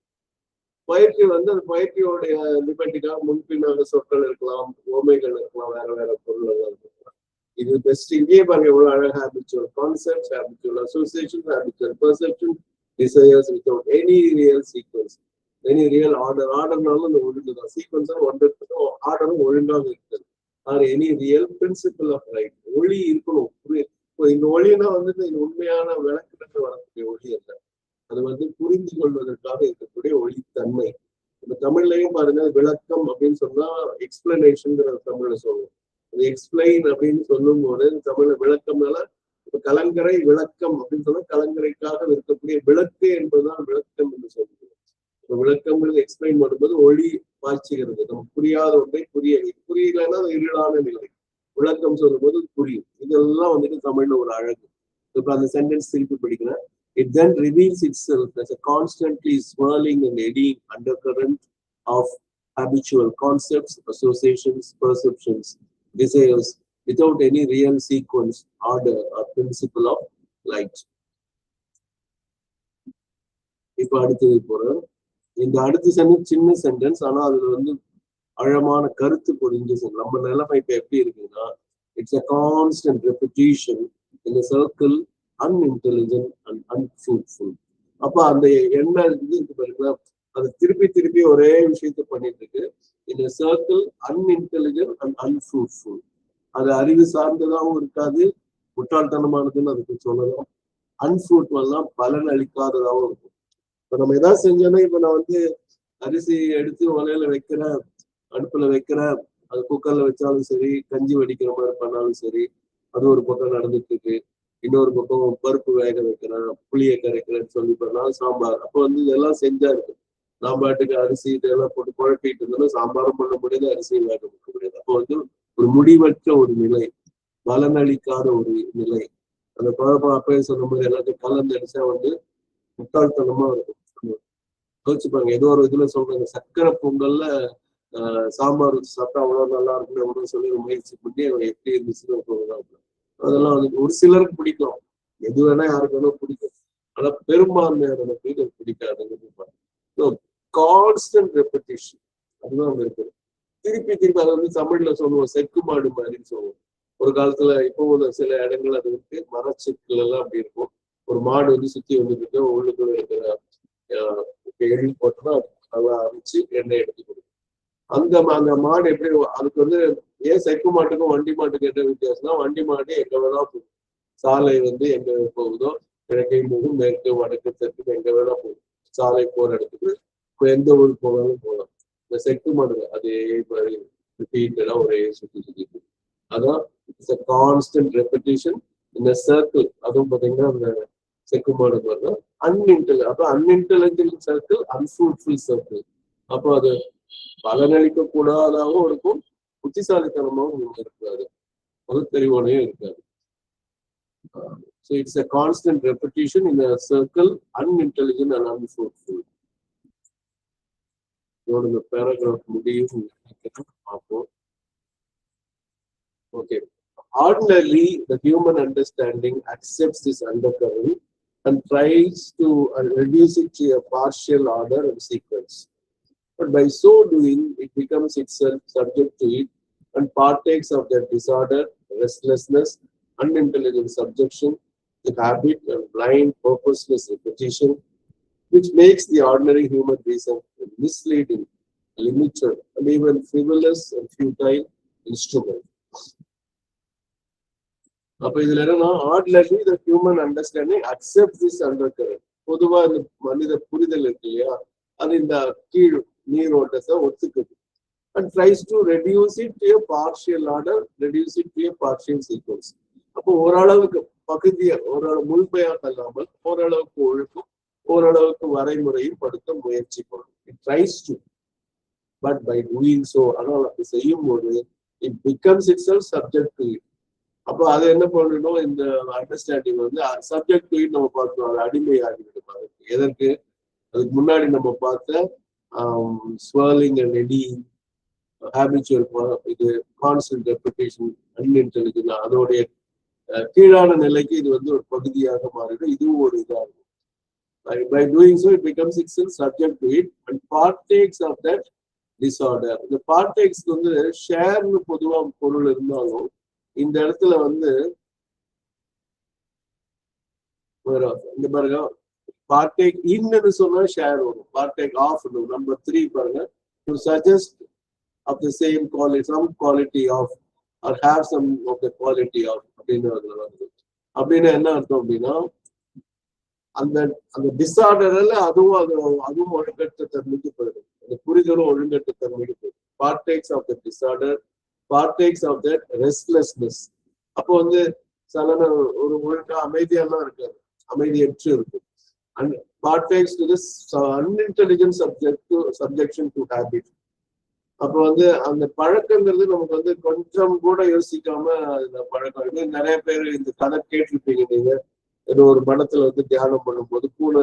பயிற்சி வந்து அந்த பயிற்சியோடைய லிபர்ட்டிக்காக முன்பின்னாக சொற்கள் இருக்கலாம், ஓமைகள் இருக்கலாம், வேற வேற பொருள் எல்லாம் இருக்கலாம். இது பெஸ்ட். இங்கே பாருங்க எவ்வளவு அழகா habitual concepts, habitual association, habitual perception, desires without any real sequence, any real order. ஆர்டர்னாலும் அந்த ஒழுங்கு தான், சீக்வன்ஸ் ஒன்றுக்கும் ஆர்டரும் ஒழுங்காக இருக்குது. Or any real principle of right. ஒளி இருக்கணும். இந்த ஒளினா வந்து இந்த உண்மையான விளக்குறது வரக்கூடிய ஒளி அல்ல, அது வந்து புரிந்து கொள்வதற்காக இருக்கக்கூடிய ஒளித்தன்மை. இந்த தமிழ்லையும் பாருங்க, விளக்கம் அப்படின்னு சொன்னா எக்ஸ்பிளனேஷன் தமிழ்ல சொல்லுவோம். அது எக்ஸ்பிளைன் அப்படின்னு சொல்லும் போது தமிழ்ல விளக்கம்னால இப்ப கலங்கரை விளக்கம் அப்படின்னு சொன்னா கலங்கரைக்காக இருக்கக்கூடிய விளக்கு என்பதுதான் விளக்கம் என்று சொல்லுவோம். இப்ப விளக்கம்ங்கிறது எக்ஸ்பிளைன் பண்ணும்போது ஒளி பாய்ச்சுகிறது, நமக்கு புரியாத ஒன்றை புரியலைன்னா அது இருளான நிலை. விளக்கம் சொல்லும் போது புரியும். இதெல்லாம் வந்துட்டு தமிழ்ல ஒரு அழகு. இப்ப அந்த சென்டென்ஸ் திருப்பி படிக்கிறேன். It then reveals itself as a constantly swirling and eddying undercurrent of habitual concepts, associations, perceptions, desires, without any real sequence, order, or principle of light. இப்ப அடுத்தது போறேன். இந்த அடுத்த சென்டென்ஸ் சின்ன சென்டென்ஸ், ஆனா அதுல வந்து ஆழமான கருத்து புரிஞ்சு. நம்ம நிலைமை இப்ப எப்படி இருக்குன்னா, it's a constant repetition in a circle, unintelligent and unfruitful. அப்ப அந்த எண்ணம் இருக்கு பாருங்களா, அது திருப்பி திருப்பி ஒரே விஷயத்த பண்ணிட்டு இருக்கு. இந்த சர்க்கிள் unintelligent and unfruitful. அது அறிவு சார்ந்ததாகவும் இருக்காது, முட்டாள்தனமானதுன்னு அதுக்கு சொல்லலாம். அன்ஃப்ரூட்ஃபுல்லாம் பலன் அளிக்காததாகவும் இருக்கும். இப்ப நம்ம ஏதாவது செஞ்சோன்னா, இப்ப நான் வந்து அரிசி எடுத்து உலையில வைக்கிறேன், அடுப்புல வைக்கிறேன், அது குக்கர்ல வச்சாலும் சரி, கஞ்சி வடிக்கிற மாதிரி பண்ணாலும் சரி, அது ஒரு பக்கம் நடந்துட்டு இருக்கு. இன்னொரு பக்கம் பருப்பு வேக வைக்கிறேன், புளியை கரைக்கிறேன்னு சொல்லி பண்ணாலும் சாம்பார். அப்போ வந்து இதெல்லாம் செஞ்சா இருக்கு. நான் பாட்டுக்கு அரிசி இதெல்லாம் போட்டு குழப்பிட்டு இருந்தோம்னா சாம்பாரும் பண்ண முடியாது, அரிசியும் வேக வைக்க முடியாது. அப்போ வந்து ஒரு முடிவற்ற ஒரு நிலை, பலனளிக்காத ஒரு நிலை. அந்த குழப்பம் அப்பயே சொன்ன மாதிரி எல்லாத்தையும் கலந்து அடிச்சா வந்து முட்டாள்தனமா இருக்கும். யோசிச்சுப்பாங்க. ஏதோ ஒரு இதுல சொல்றாங்க, சக்கரை பொங்கல்ல சாம்பார் வச்சு சாப்பிட்டா அவ்வளவு நல்லா இருக்குன்னு எவ்வளவு சொல்லி முயற்சி பண்ணி அவன் எப்படி இருந்துச்சுன்னு அதெல்லாம் வந்து ஒரு சிலருக்கு பிடிக்கும், எது வேணா யாருக்கு வேணா பிடிக்கும். ஆனா பெரும்பான்மையான பேருக்கு பிடிக்காதுன்னு கான்ஸ்டன்ட் ரெப்படிஷன், அதுதான் அங்க இருக்குது. திருப்பி திருப்பி அதை வந்து தமிழ்ல சொல்லுவோம் செக்கு மாடு மாதிரின்னு சொல்லுவோம். ஒரு காலத்துல இப்போ சில இடங்கள் அது இருக்கு, மரச்செக்குகள் எல்லாம் அப்படி இருக்கும். ஒரு மாடு வந்து சுத்தி வந்துட்டு உள்ளுக்குள்ள இருக்கிற எள்ளி போட்டோம்னா நல்லா அரைச்சு எண்ணெய் எடுத்து கொடுக்கும். அந்த மாடு எப்படி அதுக்கு வந்து ஏன் செக்கு மாட்டுக்கும் வண்டி மாட்டுக்கும் என்ன வித்தியாசம்னா, வண்டி மாடு எங்க வேணா போகும். சாலை வந்து எங்க போகுதோ, கிழக்கை போகும், மேற்கு வடக்கு தெற்கு எங்க வேணா போகும். சாலை போற இடத்துக்கு இப்போ எந்த ஊருக்கு போனாலும் போகலாம். இந்த செக்கு மாடு அதே மாதிரி ரிப்பீட்டடா ஒரே சுத்தி அதான் it's a constant repetition in a circle. அதுவும் பாத்தீங்கன்னா அந்த செக்கு மாடு மாதிரிதான் அன்இன்டெலிஜென்ட் சர்க்கிள், அன்ஃப்ரூட்ஃபுல் சர்க்கிள். அப்போ அது பலனளிக்க கூடாதாகவும் இருக்கும், புத்திசாலித்தனமாகவும் இருக்காது, பகுத்தறிவோடையும் இருக்காது. So it's a constant repetition in a circle, unintelligent and unfruitful. இதோட இந்த பேராகிராஃப் முடியும் பார்ப்போம். Okay. ordinarily the human understanding accepts this undercurrent and tries to reduce it to a partial order and sequence. But by so doing, it becomes itself subject to it and partakes of that disorder, restlessness, unintelligent subjection, the habit and blind, purposeless repetition, which makes the ordinary human reason a misleading, limited, and even frivolous and futile instrument. அப்ப இதுல என்னன்னா ordinary the human understanding accept this undercurrent. பொதுவா இந்த மனித புரிதல் இருக்கு இல்லையா, அது இந்த கீழ் நீரோட்டத்தை ஒத்துக்குது. And tries to reduce it to a partial order, reduce it to a partial sequence. அப்போ ஓரளவுக்கு பகுதியை முழுமையாக இல்லாமல் ஓரளவுக்கு ஒழுக்கும் ஓரளவுக்கு வரைமுறையும் படுத்த முயற்சி பண்ணும். It tries to, but by doing so, ஆனால் அப்படி செய்யும் போது it becomes itself subject to it. அப்போ அதை என்ன பண்ணணும், இந்த அண்டர்ஸ்டாண்டிங் வந்து சப்ஜெக்ட் டு இட் நம்ம பார்த்தோம், அது அடிமையாகிவிடும். அதுக்கு எதற்கு, அதுக்கு முன்னாடி நம்ம பார்த்த ஸ்வர்லிங் அண்ட் எடியிங், ஹேபிச்சுவல், இது கான்ஸ்டன்ட் ரெப்பிட்டேஷன், அன்இன்டெலிஜென்ட், அதோடைய கீழான நிலைக்கு இது வந்து ஒரு பகுதியாக மாறிடும். இதுவும் ஒரு இதாக இருக்கும். By doing so, it becomes itself subject to it and partakes of that disorder. இந்த partakes வந்து ஷேர்னு பொதுவா பொருள் இருந்தாலும் இந்த இடத்துல வந்து இந்த பாருங்க, partake in சொன்னா ஷேர் வரும், partake of நம்பர் 3 பாருங்க, to suggest of the same quality, some quality of or have some of the quality of அப்படின்னு வருது. அப்படின்னு என்ன அர்த்தம் அப்படின்னா, அந்த அந்த டிசார்டர்ல அதுவும் ஒழுங்கற்ற தன்மைக்கு போயிடும், அந்த புரிதலும் ஒழுங்கற்ற தன்மைக்கு போயிடும். Partakes of the disorder, partakes of that restlessness. அப்போ வந்து சலன ஒரு ஒழுங்கா அமைதியெல்லாம் இருக்காது, அமைதியற்று இருக்கும். And partakes to this unintelligent subjection to habit. அப்போ வந்து அந்த பழக்கங்கிறது நமக்கு வந்து கொஞ்சம் கூட யோசிக்காம இந்த பழக்கம். நிறைய பேர் இந்த கதை கேட்டிருப்பீங்க நீங்க. ஏதோ ஒரு மடத்துல வந்து தியானம் பண்ணும்போது பூனை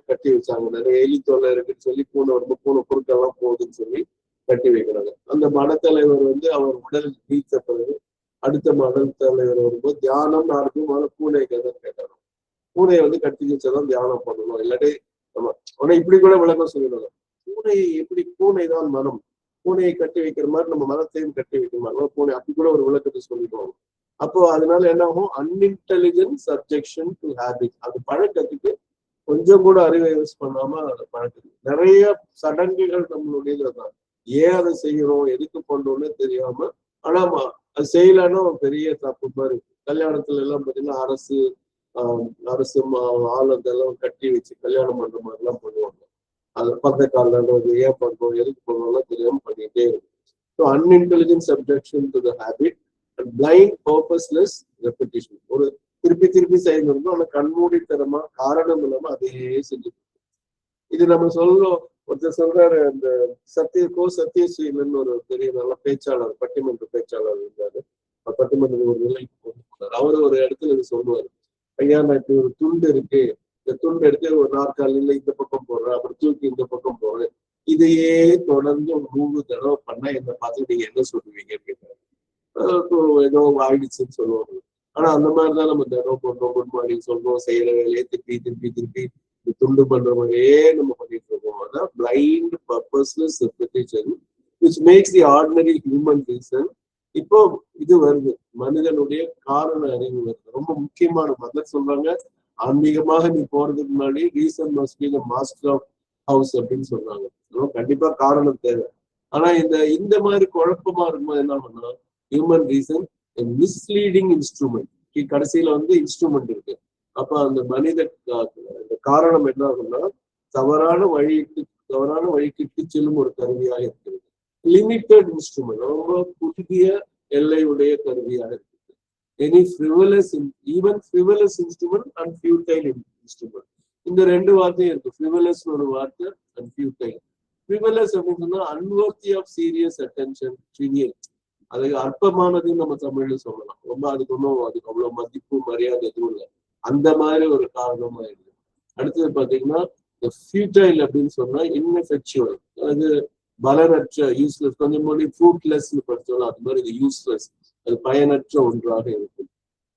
கட்டி வச்சாங்க, நிறைய எலி தொல்லை இருக்குன்னு சொல்லி பூனை வந்து பூனை பொருட்கள்லாம் போகுதுன்னு சொல்லி கட்டி வைக்கிறாங்க. அந்த மடத்தலைவர் வந்து அவர் உடல் நீத்த பிறகு அடுத்த மடல் தலைவர் வரும்போது தியானம் யாருக்கும் பூனை கதை கேட்டாங்க. பூனையை வந்து கட்டி வச்சாதான் தியானம் பண்ணணும், இல்லாட்டி நம்ம உடனே இப்படி கூட விளக்கம் சொல்லிடுவாங்க. பூனை எப்படி, பூனை தான் மனம், பூனையை கட்டி வைக்கிற மாதிரி நம்ம மனத்தையும் கட்டி வைக்கிற மாதிரி பூனை, அப்படி கூட ஒரு விளக்கத்தை சொல்லிடுவாங்க. அப்போ அதனால என்ன ஆகும், அன்இன்டெலிஜென்ட் சப்ஜெக்ஷன் டு ஹேபிட். அது பழக்கத்துக்கு கொஞ்சம் கூட அறிவை யூஸ் பண்ணாம அந்த பழக்கத்துக்கு நிறைய சடங்குகள் நம்மளுடைய தான். ஏன் அதை செய்யறோம், எதுக்கு பண்றோம்னு தெரியாம, ஆனா அது செய்யலன்னா பெரிய தப்பு மாதிரி. கல்யாணத்துல எல்லாம் பாத்தீங்கன்னா அரசு ஆளுங்கெல்லாம் கட்டி வச்சு கல்யாணம் பண்ற மாதிரி எல்லாம் பண்ணுவாங்க. அது பந்த காலம் ஏன் பண்றோம் எதுக்கு பண்றோம்லாம் தெரியாம பண்ணிட்டே இருக்கும். So unintelligent subjection to the habit and blind purposeless repetition. ஒரு திருப்பி திருப்பி செய்யணும், ஆனா கண்மூடித்தனமா காரணம் இல்லாம அதையே செஞ்சு. இது நம்ம சொல்றோம். ஒருத்தர் சொல்றாரு, அந்த சத்யசீலன் ஒரு பெரிய நல்ல பேச்சாளர், பட்டிமன்ற பேச்சாளர் இருந்தாரு. பட்டிமன்ற ஒரு நிலைக்கு போனார். அவரு ஒரு இடத்துல இது சொல்லுவாரு, ஐயா நான் இப்படி ஒரு துண்டு இருக்கு, இந்த துண்டு எடுத்து ஒரு நாற்காலியில இந்த பக்கம் போடுறேன், அப்புறம் தூக்கி இந்த பக்கம் போடுறேன், இதையே தொடர்ந்து ஒரு 3 தடவை பண்ணா என்ன பார்த்து நீங்க என்ன சொல்லுவீங்கன்னு கேட்டாரு. ஏதோ ஆயிடுச்சுன்னு சொல்லுவாங்க. ஆனா அந்த மாதிரிதான் நம்ம தினம் பண்றோம், குட் மார்னிங் சொல்றோம், செய்யற வேலையே திருப்பி திருப்பி திருப்பி துண்டு பண்ற மாதிரியே நம்ம பண்ணிட்டு இருக்கோம். அதான் blind purposeless repetition which makes the ordinary human reason. இப்போ இது வருது, மனிதனுடைய காரண அறிவு வருது. ரொம்ப முக்கியமான மதர் சொல்றாங்க, ஆன்மீகமாக நீ போறதுக்கு முன்னாடி reason must be the master of house அப்படின்னு சொல்றாங்க. கண்டிப்பா காரணம் தேவை. ஆனா இந்த மாதிரி குழப்பமா இருக்கும்போது என்ன பண்ணா, ஹியூமன் ரீசன் மிஸ்லீடிங் இன்ஸ்ட்ருமெண்ட். கடைசியில வந்து இன்ஸ்ட்ருமெண்ட் இருக்கு. அப்ப அந்த மனித காரணம் என்ன ஆகும்னா, தவறான வழிக்கு செல்லும் ஒரு கருவியாக இருக்கிறது. லிமிட்டட் இன்ஸ்ட்ருமெண்ட், ரொம்ப குறுகிய எல்லையுடைய கருவியாக இருக்குது. Any frivolous instrument and futile instrument. இந்த 2 வார்த்தையும் இருக்கு. ஃப்ரிவலஸ் ஒரு வார்த்தை அண்ட் ஃபியூட்டைல். ஃப்ரிவலஸ் அப்படின்னு சொன்னா unworthy of serious attention, trivial, அது அற்பமானதுன்னு நம்ம தமிழ்ல சொல்லலாம். ரொம்ப அதுக்கு அவ்வளவு மதிப்பு மரியாதை எதுவும் இல்லை, அந்த மாதிரி ஒரு காரணமா இருக்கு. அடுத்தது பாத்தீங்கன்னா ஃபியூட்டைல் அப்படின்னு சொன்னா இன்எஃபெக்சுவல், அது பலனற்ற, யூஸ்லெஸ். கொஞ்சம் முன்னாடி ஃப்ரூட்லெஸ் படிச்சோம், அது மாதிரி இது யூஸ்லெஸ். அது பயனற்ற ஒன்றாக இருக்கும்.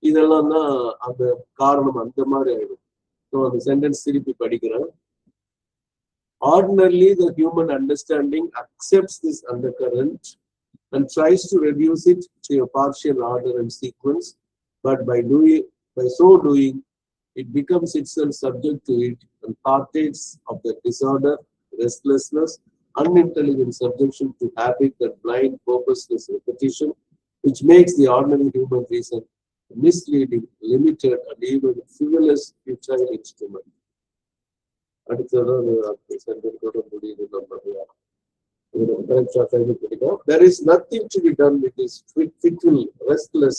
இதெல்லாம் தான் அந்த காரணம், அந்த மாதிரி ஆயிடும். ஸோ அந்த சென்டென்ஸ் திருப்பி படிக்கிறேன். Ordinarily, the human understanding accepts this undercurrent and tries to reduce it to a partial order and sequence, but by so doing, it becomes itself subject to it and partakes of the disorder, restlessness, unintelligent subjection to habit and blind, purposeless repetition, which makes the ordinary human reason misleading, limited, and even frivolous futile instrument. There is nothing to be done with this fickle, restless.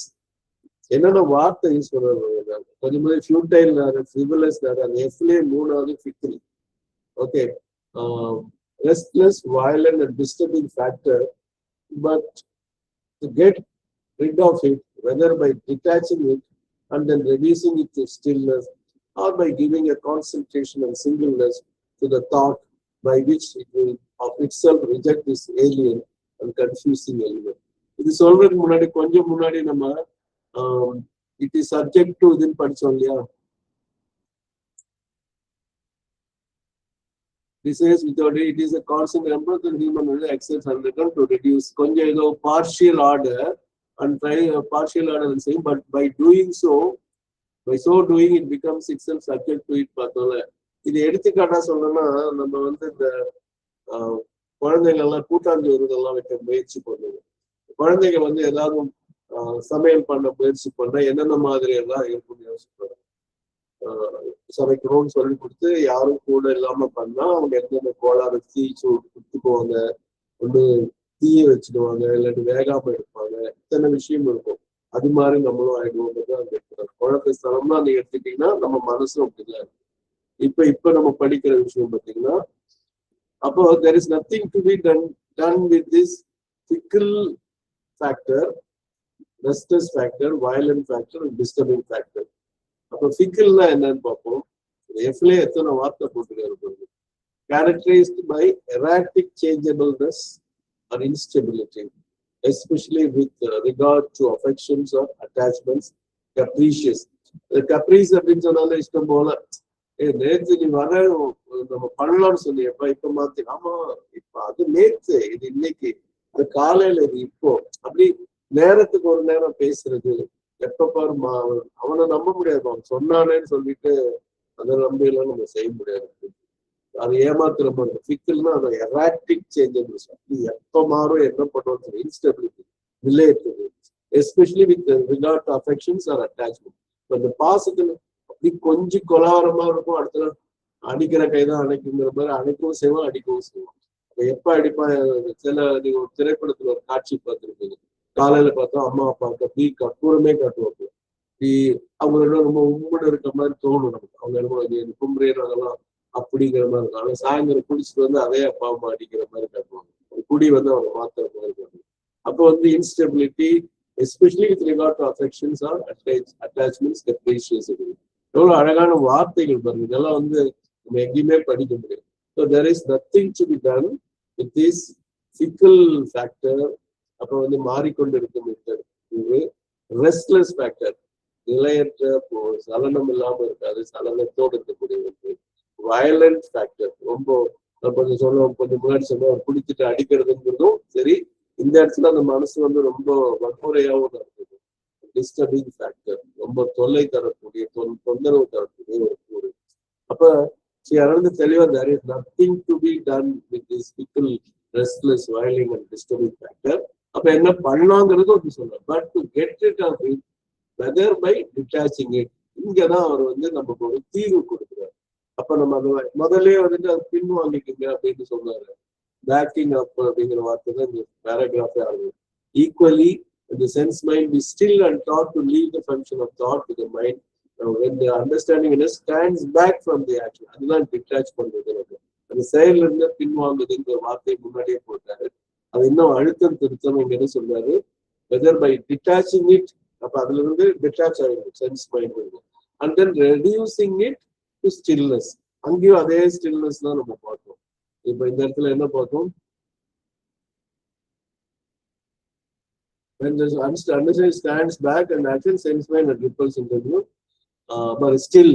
என்னென்ன வார்த்தை use பண்ணுறது கொஞ்சம் மாதிரி futile ஃபிரிவலஸ் எஃப்லே மூணாவது ஃபிக்கில். Okay, restless, violent and disturbing factor. But to get rid of it, whether by detaching it and then reducing it to stillness, or by giving a concentration and singleness to the thought, by which it will of itself reject this alien and confusing element. இது சொல்றதுக்கு முன்னாடி கொஞ்சம் முன்னாடி நம்ம it is subject to இதுன்னு படிச்சோம் இல்லையா? This is without it is a constant number that human will accept and return to reduce கொஞ்சம் ஏதோ partial order and try a partial order and saying, but by doing so, by so doing, it becomes itself subject to it. பார்த்தோம்ல, இது எடுத்துக்காட்டா சொல்லணும்னா நம்ம வந்து இந்த குழந்தைகள்லாம் கூட்டாஞ்சோறுதெல்லாம் வைக்க முயற்சி பண்ணுவோம். குழந்தைகள் வந்து ஏதாவது சமையல் பண்ண முயற்சி பண்ணா என்னென்ன மாதிரி எல்லாம் இருக்கும்னு யோசிப்பாங்க. சமைக்கணும்னு சொல்லி கொடுத்து யாரும் கூட இல்லாம பண்ணா அவங்க எந்தெந்த கோளாறு தீச்சு கொடுத்துக்குவாங்க, ஒண்ணு தீய வச்சுடுவாங்க, இல்லாட்டி வேகாம எடுப்பாங்க, இத்தனை விஷயம் இருக்கும். அது மாதிரி நம்மளும் ஆயிடுவோம். அங்க குழந்தை ஸ்தலம்னா நீங்க எடுத்துட்டீங்கன்னா நம்ம மனசும் அப்படிதான் இருக்கு. இப்ப நம்ம படிக்கிற விஷயம் பார்த்தீங்கன்னா, அப்போ there is nothing to be done with this fickle factor, restless factor, violent factor and disturbing factor. அப்போ ஃபிக்கிள்னா என்னன்னு பார்ப்போம். எஃப்ல எத்தனை வார்த்தை போட்டுருக்காரு. Characterized by erratic changeableness or instability, especially with regard to affections or attachments, capricious. Caprice அப்படின்னு சொன்னாலும் இஷ்டம் போல, நேற்று நீ வர நம்ம பண்ணலாம்னு சொன்னியப்பா, இப்ப மாத்தி, ஆமா இப்ப அது நேற்று, இது இன்னைக்கு, அது காலையில, இது இப்போ, அப்படி நேரத்துக்கு ஒரு நேரம் பேசுறது. எப்ப பாரு அவனை நம்ப முடியாது, அவன் சொன்னானேன்னு சொல்லிட்டு அதை நம்பியெல்லாம் நம்ம செய்ய முடியாது. அது ஏமாத்துற மாதிரி. ஃபிக்கிள்னா அது எராட்டிக் சேஞ்சஸ், அப்படி எப்ப மாறும் என்ன பண்ணுவோம், instability, related, especially with regard to affections or attachment. இந்த பாசத்துல அப்படி கொஞ்சம் கொலாவரமா இருக்கும், அடுத்த அடிக்கிற கைதான் அணைக்குங்கிற மாதிரி அணைக்கவும் செய்வோம், அடிக்கவும் செய்வோம். எப்ப அடிப்பா, சில நீங்க ஒரு திரைப்படத்துல ஒரு காட்சி பார்த்துருப்பீங்க, காலையில பார்த்தா அம்மா அப்பாவுக்கு அப்படி கற்பூரமே காட்டுவாங்க, அவங்களோட ரொம்ப உண்மையோட இருக்க மாதிரி தோணும் நமக்கு. அவங்க கும்புறேன் அதெல்லாம் அப்படிங்கிற மாதிரி இருக்கும். ஆனா சாயந்தரம் குடிச்சிட்டு வந்து அதே அப்பா அம்மா அடிக்கிற மாதிரி காட்டுவாங்க, குடி வந்து அவங்க மாத்துற மாதிரி காட்டுவாங்க. அப்போ வந்து instability, especially with regard to affections or attachments, capricious. எவ்வளவு அழகான வார்த்தைகள் பாருங்க. இதெல்லாம் வந்து நம்ம எங்கேயுமே படிக்க முடியாது. So there is nothing to be done with this faecal factor. அப்போ வந்து மாறிக்கொண்டு இருக்கும் ரெஸ்ட்லெஸ் ஃபேக்டர், நிலையற்ற சலனம் இல்லாம இருக்காது, சலனத்தோடு இருக்கக்கூடியது. வயலண்ட் ஃபேக்டர், ரொம்ப கொஞ்சம் சொல்லுவோம், கொஞ்சம் முன்னாடி சொல்லுவோம், குடிச்சிட்டு அடிக்கிறதுங்கிறதும் சரி, இந்த இடத்துல அந்த மனசு வந்து ரொம்ப வன்முறையாகவும் இருக்குது. டிஸ்டர்பிங் ஃபேக்டர், ரொம்ப தொல்லை தரக்கூடிய, தொந்தரவு தரக்கூடிய ஒரு கூறு. அப்ப யாராவது தெளிவா there is nothing to be done with this fickle, restless, violent and disturbing factor. அப்ப என்ன பண்ணலாங்கிறது ஒரு சொல்ல, but to get it off it, whether by detaching it. இங்கதான் அவர் வந்து நமக்கு ஒரு தீர்வு கொடுக்குறாரு. அப்ப நம்ம அதை முதலே வந்துட்டு அது பின் வாங்கிக்கோங்க அப்படின்னு சொல்றாரு. பேக்கிங் அப் அப்படிங்கிற வார்த்தை தான் இந்த பேராகிராஃபே ஆகுது. Equally the sense mind be still and taught to leave the function of thought to the mind when the understanding stands back from the action. அதுதான் டிட்டாச் பண்றது. அந்த செயல் இருந்து பின்வாங்குதுங்கிற வார்த்தையை முன்னாடியே போட்டாரு. அது இன்னும் அழுத்தம் திருத்தம் இங்க என்ன சொல்றாரு, வெதர் பை டிட்டாச்சிங் இட், அப்ப அதுல இருந்து டிட்டாச் ஆகிடும் sense mind, and then reducing it to stillness. அங்கேயும் அதே ஸ்டில்னஸ் தான் நம்ம பார்த்தோம். இப்ப இந்த இடத்துல என்ன பார்த்தோம், when the understanding stands back and action, sense mind and repulse interview, but still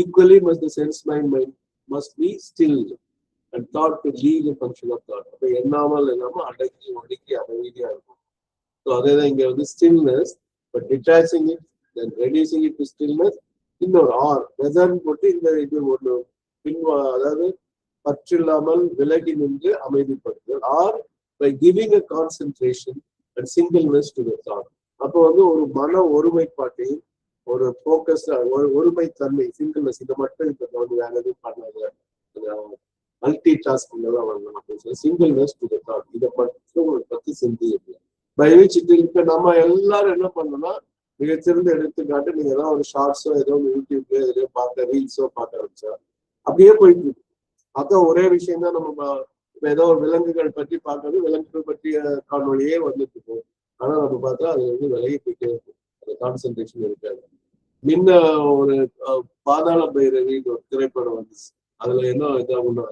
equally must the sense mind must be still and thought to lead the function of thought. அப்ப எண்ணாமல் இல்லாம அடக்கி ஒடுக்கி அமைதியா இருக்கும். ஸோ அதேதான் இங்க வந்து stillness, but detaching it, then reducing it to stillness. இன்னொரு ஆர் வெதர்ன்னு போட்டு இந்த இது ஒன்று அதாவது பற்றில்லாமல் விலகி நின்று அமைதிப்படுத்துதல், or by giving a concentration and singleness to the thought. அப்போ வந்து ஒரு மன ஒருமைப்பாட்டையும் ஒரு ஃபோக்கஸ் ஒருமைத்தன்மை, சிங்கிள்னஸ், இதை மட்டும் இப்போ வந்து வேற எதுவும் பண்ணாங்க, மல்டி டாஸ்கிங் எல்லாம் வாங்க, சிங்கிள்னஸ் டு த தாட், இதை மட்டும் பத்தி சிந்தி. பை விச் இப்ப நம்ம எல்லாரும் என்ன பண்ணோம்னா, மிகச்சிறந்த எடுத்துக்காட்டு நீங்க ஏதாவது ஒரு ஷார்ட்ஸோ ஏதோ யூடியூப்ல எதையோ பார்க்க ரீல்ஸோ பார்க்க ஆரம்பிச்சா அப்படியே போயிட்டு இருக்கு. அதான் ஒரே விஷயம் தான். நம்ம ஏதோ ஒரு விலங்குகள் பற்றி பார்க்கறது, விலங்குகள் பற்றிய காணொலியே வந்துட்டு இருக்கும். ஆனா நம்ம பார்த்தா அது வந்து விலகி போயிட்டே இருக்கும், அந்த கான்சென்ட்ரேஷன் இருக்காது. முன்ன ஒரு பாதாள பைரவி ஒரு திரைப்படம் வந்துச்சு. அதுல என்ன இதாகும்னா,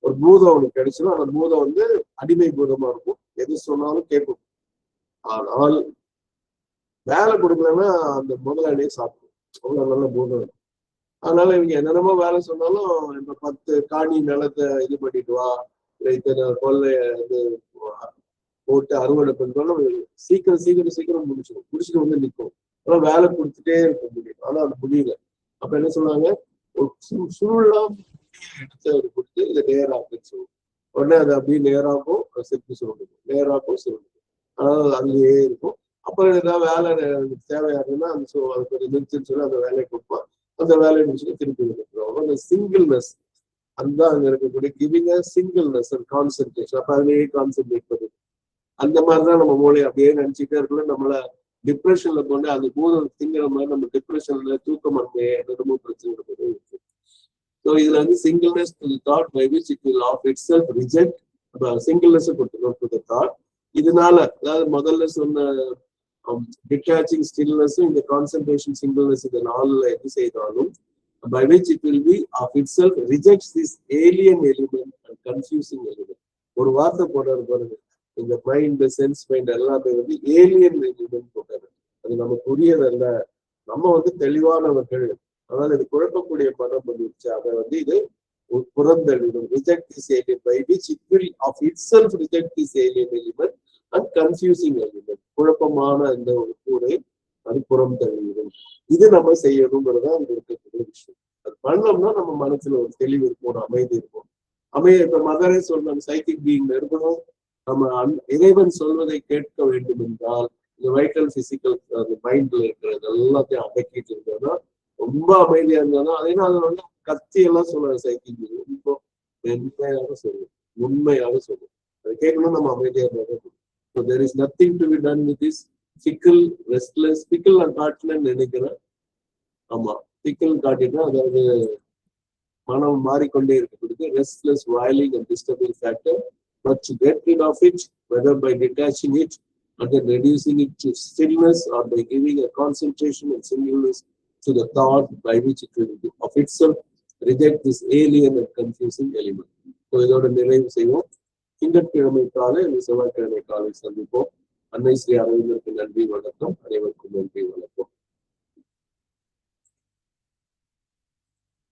ஒரு பூதம் ஒண்ணு கிடைச்சிடும். அந்த பூதம் வந்து அடிமை பூதமா இருக்கும், எது சொன்னாலும் கேட்கும். ஆனால் வேலை கொடுக்கலன்னா அந்த முதலாளியே சாப்பிடும். அவ்வளவு நல்ல பூதம். அதனால இவங்க என்னென்னமோ வேலை சொன்னாலும், இப்ப 10 காணி நிலத்தை இது பண்ணிட்டு வா, இத்தனை கொள்ளை இது போட்டு அறுவடை பண்ணிட்டோம்னா சீக்கிரம் முடிச்சுட்டு வந்து நிற்கும். ஆனா வேலை கொடுத்துட்டே இருக்க முடியும். ஆனா அது முடியல. அப்ப என்ன சொல்றாங்க, ஒரு சுருளாம் எடுத்து அவர் கொடுத்து இதை நேராக்குன்னு சொல்லுவோம். உடனே அது அப்படியே நேராக்கும், செப்பு சொல்லணும், நேராக்கும் சொல்லணும். அதனால அதுலயே இருக்கும். அப்புறம் ஏதாவது வேலை தேவையாருன்னா அந்த அது கொஞ்சம் நிறுத்தின்னு சொல்லி அந்த வேலையை கொடுப்போம். அந்த வேலையை முடிச்சுட்டு திருப்பி கொடுத்துருவோம். அந்த சிங்கிள்னஸ், அதுதான் அங்க இருக்கக்கூடிய கிவிங் சிங்கிள்னஸ் அண்ட் கான்சென்ட்ரேஷன். அப்ப அதுலயே கான்சென்ட்ரேட் பண்ணுது. அந்த மாதிரிதான் நம்ம மூளையை அப்படியே நினைச்சுட்டே இருக்கணும். நம்மள டிப்ரெஷன்ல கொண்டு அந்த பூதம் திங்கிற மாதிரி நம்ம டிப்ரெஷன்ல தூக்கமன்மை என்னமோ பிரச்சனை இருக்கு. ஸோ இதுல வந்து singleness to the thought by which it will off itself reject. Singleness கொடுத்துக்கணும் டு தி தாட். இதனால அதாவது முதல்ல சொன்ன டிட்டாச்சிங் ஸ்டில்னஸ், இந்த கான்சென்ட்ரேஷன் சிங்கிள்னஸ், இந்த நாளில் எது செய்தாலும் by which it will be of itself rejects this alien element and confusing element. ஒரு வார்த்தை போடுறது பாருங்க, இந்த மைண்ட் சென்ஸ் மைண்ட் எல்லாமே வந்து ஏலியன் எலிமெண்ட் போட்டாரு. அது நமக்கு புரியதல்ல, நம்ம வந்து தெளிவானவர்கள், அதனால இது குழப்பக்கூடிய படம் பண்ணிடுச்சு. அதை வந்து இது புறந்தள்ளிடும். Reject this alien by which it will off itself reject this alien element and confusing element. குழப்பமான இந்த ஒரு கூரை அது புறம் தள்ளிவிடும். இது நம்ம செய்யணுங்கிறதா அங்க இருக்கக்கூடிய விஷயம். அது பண்ணோம்னா நம்ம மனசுல ஒரு தெளிவு இருக்கும், ஒரு அமைதி இருக்கும். இப்ப மதரே சொல்றாங்க, சைக்கிக் பீயிங் இருக்கணும். நம்ம இறைவன் சொல்வதை கேட்க வேண்டும் என்றால் இந்த வைட்டல் பிசிக்கல் மைண்ட்ல இருக்கிறது எல்லாத்தையும் அடக்கிட்டு இருந்தோம்னா, ரொம்ப அமைதியா இருந்தாலும், அதே அது வந்து கத்தி எல்லாம் சொல்லுவாங்க சைக்கிக் பீயிங். இப்போ மென்மையாக சொல்லும், உண்மையாக சொல்லும். அதை கேட்கணும், நம்ம அமைதியா இருந்தாலும். So there is nothing to be done with this fickle, restless, fickle and காட்டுன்னு நினைக்கிறேன். ஆமா, fickle காட்டினா அதாவது மனம் மாறிக்கொண்டே இருக்கக்கூடியது. Restless, violent and disturbing factor. But to get rid of it, whether by detaching it and then reducing it to stillness or by giving a concentration and singleness to the thought by which it will of itself reject this alien and confusing element. So இதோட நிறைவு செய்வோம். திங்கட்கிழமை காலை, செவ்வாய்க்கிழமை காலை சந்திப்போம். அன்னை ஸ்ரீ அரவிந்தருக்கு நன்றி, வணக்கம். அனைவருக்கும் நன்றி, வணக்கம்.